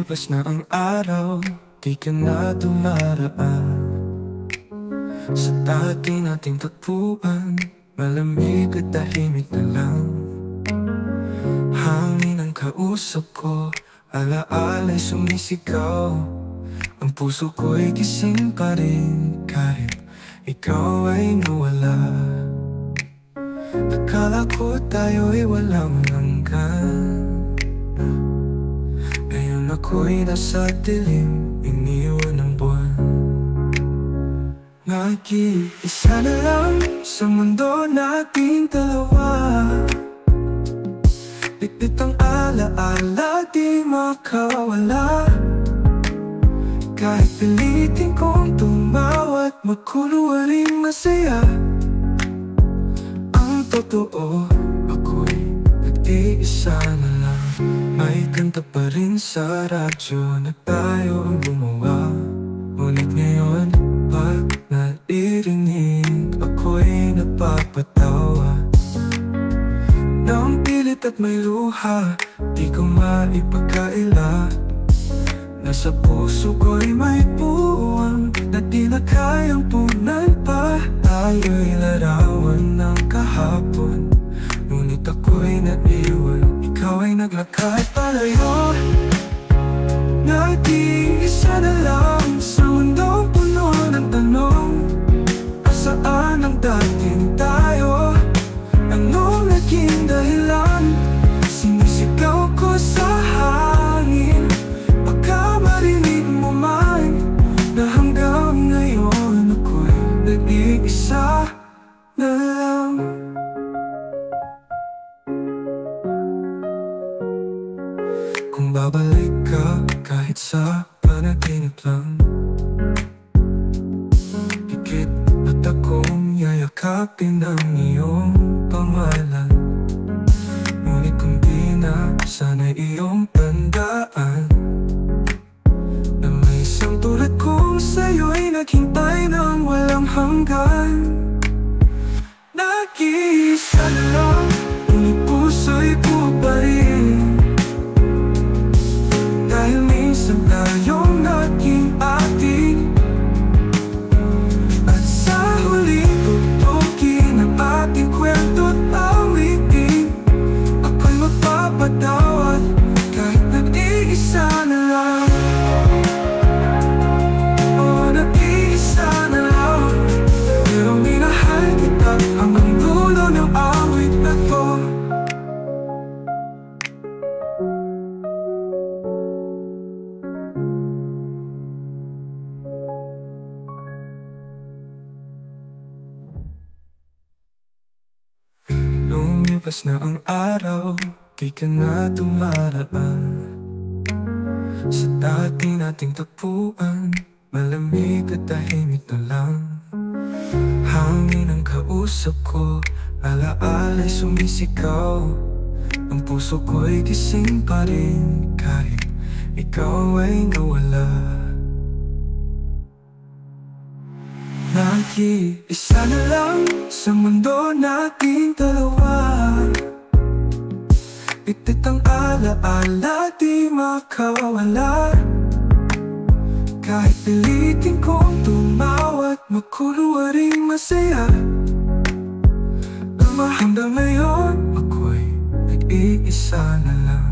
Lumipas na ang araw, di ka na dumaraan. Sa dati nating tagpuan, malamig at tahimik na lang. Hangin ang kausap ko, alaala'y sumisigaw. Ang puso ko'y gising pa rin kahit ikaw ay nawala. Akala ko tayo'y walang hanggan. Ngayon ako'y nasa dilim, iniwan ng buwan. Nag-iisa na lang sa mundo nating dalawa. Bitbit ang alaala, di makawala. Kahit pilitin kong tumawa at magkunwaring masaya. Ang totoo, ako'y nag-iisa na lang. May kanta pa rin sa radyo na tayo ang gumawa. Ngunit ngayon, pag naririnig, ako'y napapatawa. Nang pilit at may luha, di ko maipagkaila. Nasa puso ko'y may puwang na di na kayang punan pa. Tayo'y larawan ng kahapon, ngunit ako'y naiwan. Ikaw ay naglakad palayo. Nag-iisa na lang sa mundong puno ng tanong. Asaan ang dating tayo? Anong naging dahilan? Sinisigaw ko sa hangin, baka marinig mo man na hanggang ngayon ako'y nag-iisa na lang. Kung babalik ka kahit sa panaginip lang, higit at akong yayakapin ang iyong pangalan. Ngunit kung di na, sana'y iyong tandaan na may isang tulad kong sa'yo'y naghintay ng walang hanggan. Nag-iisa na lang, ngunit puso'y buo pa rin. Dahil minsan tayong naging ating, at sa huling tutukin ang ating kwento't awitin, ako'y magpapatawad kahit nag-iisa na lang. Oh, nag-iisa na lang, pero minahal kita hanggang dulo ng awit na to. Lumipas na ang araw, di ka na dumaraan. Sa dati nating tagpuan, malamig at tahimik na lang. Hangin ang kausap ko, alaala'y sumisigaw. Ang puso ko'y gising pa rin kahit ikaw ay nawala. Nag-iisa na lang sa mundo nating dalawa. Bitbit ang alaala, di makawala. Kahit pilitin kong tumawa at magkunwaring masaya. Hanggang ngayon, ako'y nag-iisa na lang.